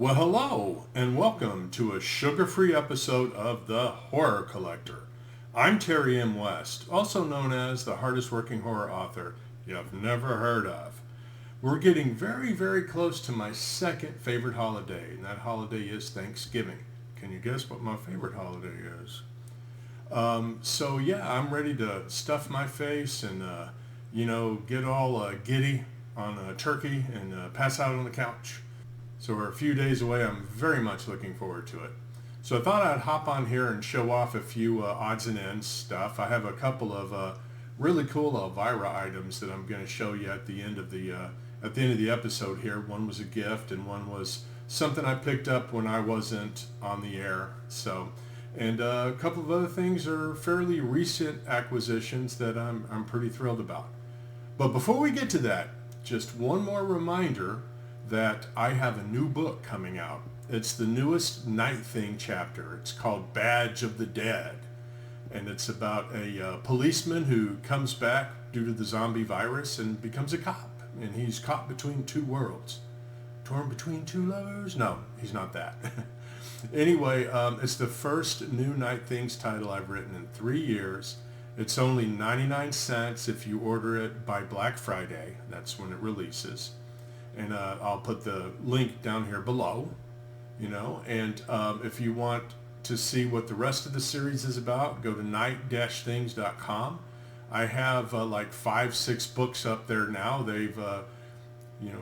Well, hello, and welcome to a sugar-free episode of The Horror Collector. I'm Terry M. West, also known as the hardest-working horror author you've never heard of. We're getting very, very close to my second favorite holiday, and that holiday is Thanksgiving. Can you guess what my favorite holiday is? I'm ready to stuff my face and, get all giddy on a turkey and pass out on the couch. So we're a few days away. I'm very much looking forward to it. So I thought I'd hop on here and show off a few odds and ends stuff. I have a couple of really cool Elvira items that I'm going to show you at the end of the episode here. One was a gift, and one was something I picked up when I wasn't on the air. And a couple of other things are fairly recent acquisitions that I'm pretty thrilled about. But before we get to that, just one more reminder that I have a new book coming out. It's the newest Night Thing chapter. It's called Badge of the Dead. And it's about a policeman who comes back due to the zombie virus and becomes a cop. And he's caught between two worlds. Torn between two lovers? No, he's not that. Anyway, it's the first new Night Things title I've written in 3 years. It's only 99 cents if you order it by Black Friday. That's when it releases. And I'll put the link down here below, and if you want to see what the rest of the series is about, go to night-things.com. I have like 5-6 books up there now. They've,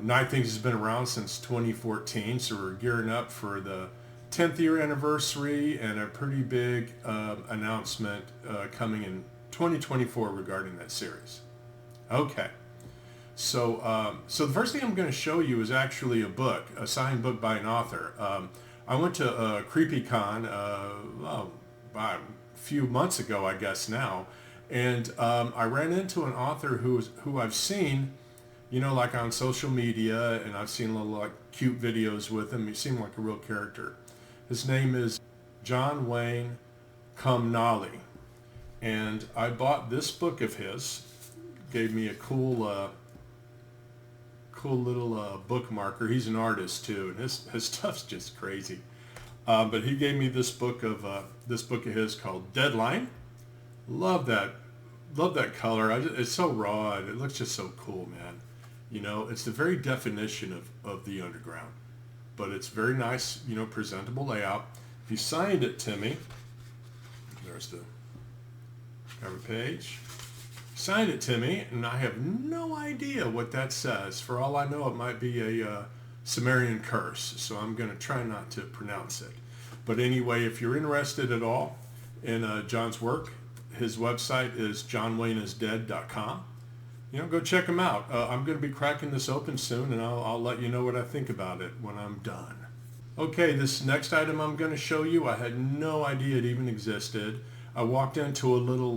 Night Things has been around since 2014, so we're gearing up for the 10th year anniversary and a pretty big announcement coming in 2024 regarding that series. Okay. So the first thing I'm going to show you is actually a book, a signed book by an author. I went to CreepyCon about a few months ago, I guess now, and I ran into an author who I've seen, like on social media, and I've seen little like cute videos with him. He seemed like a real character. His name is John Wayne Cumnally, and I bought this book of his. Gave me a cool little bookmarker. He's an artist too, and his stuff's just crazy. But he gave me this book of his called Deadline. Love that color. It's so raw. And it looks just so cool, man. It's the very definition of the underground, but it's very nice, presentable layout. He signed it to me. There's the cover page. Signed it to me, and I have no idea what that says. For all I know, it might be a Sumerian curse, so I'm going to try not to pronounce it. But anyway, if you're interested at all in John's work, his website is johnwayneisdead.com. Go check him out. I'm going to be cracking this open soon, and I'll let you know what I think about it when I'm done. Okay, this next item I'm going to show you, I had no idea it even existed. I walked into a little,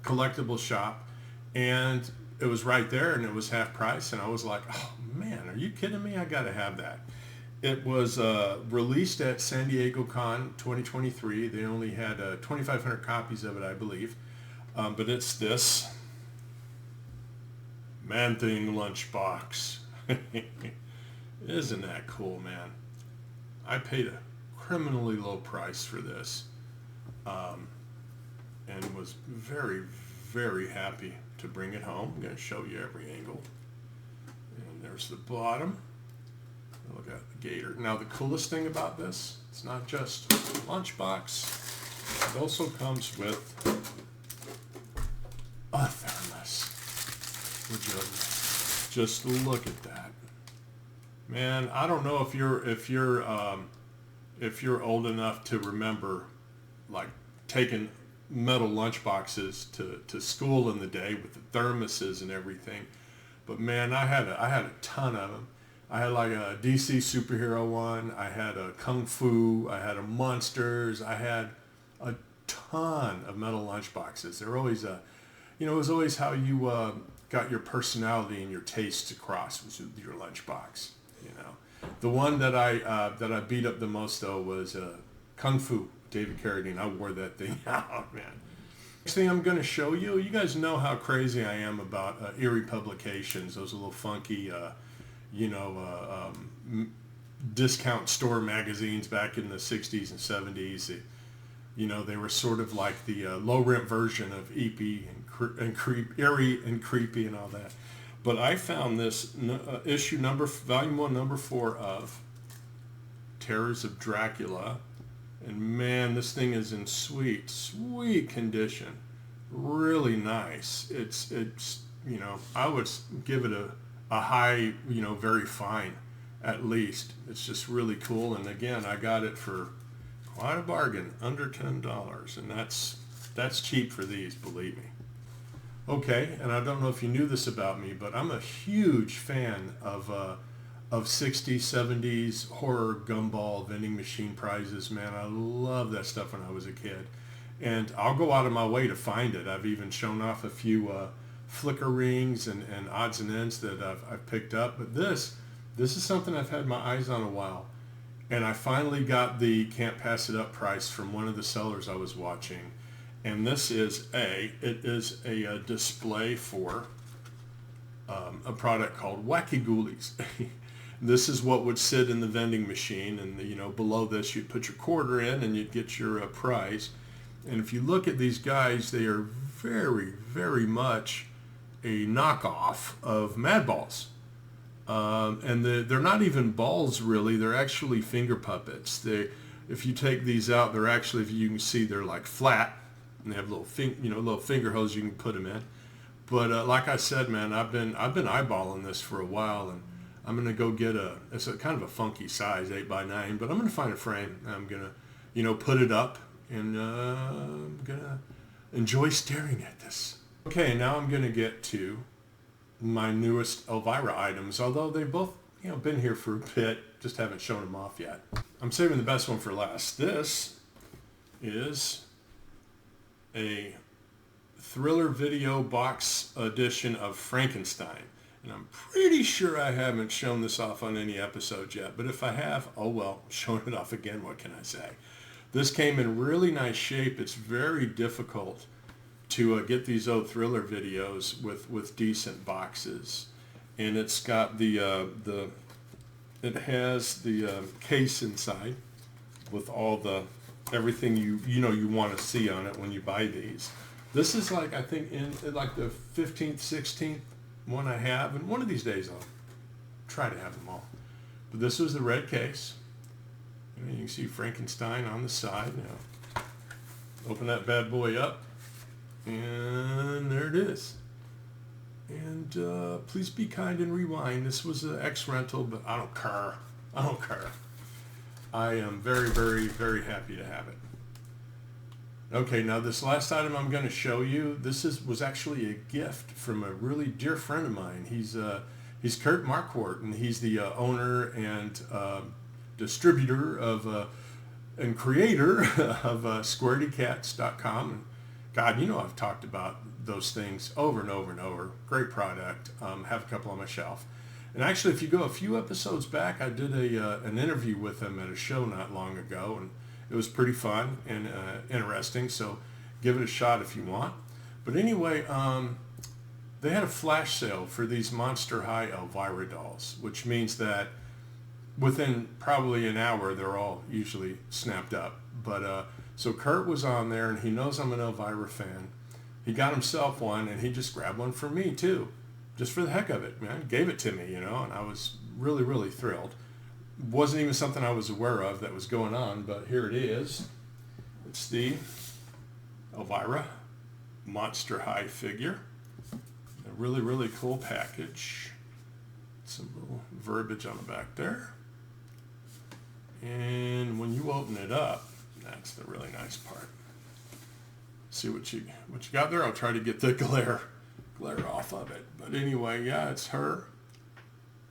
collectible shop, and it was right there, and it was half price, and I was like, oh man, are you kidding me? I gotta have that. It was released at San Diego Con 2023. They only had 2,500 copies of it, I believe, but it's this Man-Thing lunchbox. Isn't that cool, man? I paid a criminally low price for this, and was very, very happy to bring it home. I'm going to show you every angle. And there's the bottom. Look at the gator. Now the coolest thing about this, it's not just a lunchbox. It also comes with a thermos. Would you just look at that? Man, I don't know if you're old enough to remember like taking metal lunchboxes to school in the day with the thermoses and everything, but man, I had a ton of them. I had like a DC superhero one, I had a Kung Fu, I had a Monsters, I had a ton of metal lunchboxes. They're always it was always how you got your personality and your tastes across, was with your lunchbox. The one that I beat up the most though was Kung Fu, David Carradine. I wore that thing out, man. Next thing I'm going to show you, you guys know how crazy I am about Eerie publications, those little funky, discount store magazines back in the 60s and 70s. They were sort of like the low rent version of Eerie and Creepy and all that. But I found this volume 1, number 4 of Terrors of Dracula, and man, this thing is in sweet condition. Really nice. It's I would give it a high, very fine at least. It's just really cool, and again, I got it for quite a bargain, under $10, and that's cheap for these, believe me. Okay, and I don't know if you knew this about me, but I'm a huge fan of 60s, 70s horror Gumball vending machine prizes. Man, I love that stuff when I was a kid. And I'll go out of my way to find it. I've even shown off a few flicker rings and odds and ends that I've picked up. But this is something I've had my eyes on a while. And I finally got the Can't Pass It Up price from one of the sellers I was watching. And this is a display for a product called Wacky Ghoulies. This is what would sit in the vending machine, and below this you'd put your quarter in and you'd get your prize. And if you look at these guys, they are very, very much a knockoff of Mad Balls. And they're not even balls really, they're actually finger puppets. If you take these out, they're actually, if you can see, they're like flat. And they have little finger holes you can put them in. But like I said, man, I've been eyeballing this for a while, and I'm gonna go get it's a kind of a funky size, 8x9, but I'm gonna find a frame. I'm gonna, put it up, and I'm gonna enjoy staring at this. Okay, now I'm gonna get to my newest Elvira items, although they've both, been here for a bit, just haven't shown them off yet. I'm saving the best one for last. This is a thriller video box edition of Frankenstein. And I'm pretty sure I haven't shown this off on any episodes yet, but if I have, oh well, showing it off again, what can I say? This came in really nice shape. It's very difficult to get these old thriller videos with decent boxes. And it's got it has the case inside with all everything you want to see on it when you buy these. This is like, I think, in like the 15th, 16th one I have, and one of these days I'll try to have them all. But this was the red case. You can see Frankenstein on the side. Now, open that bad boy up, and there it is. And please be kind and rewind. This was an X rental, but I don't care. I am very, very, very happy to have it. Okay, now this last item I'm going to show you, was actually a gift from a really dear friend of mine. He's Kurt Marquardt, and he's the owner and distributor and creator of squaredycats.com. And God, I've talked about those things over and over and over. Great product. Have a couple on my shelf. And actually, if you go a few episodes back, I did an interview with him at a show not long ago, and it was pretty fun and interesting, so give it a shot if you want. But anyway, they had a flash sale for these Monster High Elvira dolls, which means that within probably an hour, they're all usually snapped up. But so Kurt was on there, and he knows I'm an Elvira fan. He got himself one, and he just grabbed one for me, too. Just for the heck of it, man. Gave it to me, and I was really, really thrilled. Wasn't even something I was aware of that was going on, but here it is. It's the Elvira Monster High figure. A really, really cool package. Some little verbiage on the back there. And when you open it up, that's the really nice part. See what you got there? I'll try to get the glare off of it. But anyway, yeah, it's her.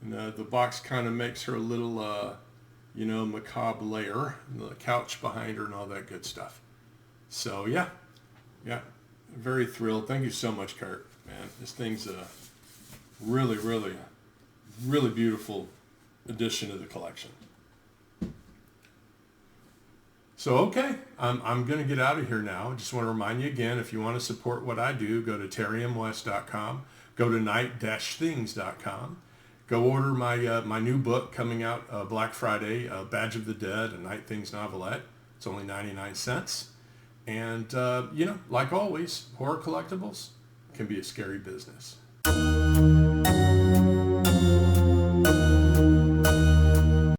And the box kind of makes her a little, macabre layer. And the couch behind her and all that good stuff. So, yeah, very thrilled. Thank you so much, Kurt. Man, this thing's a really, really, really beautiful addition to the collection. So, okay, I'm going to get out of here now. I just want to remind you again, if you want to support what I do, go to terrymwest.com, go to night-things.com. Go order my new book coming out Black Friday, Badge of the Dead, a Night Things novelette. It's only 99 cents. And, like always, horror collectibles can be a scary business.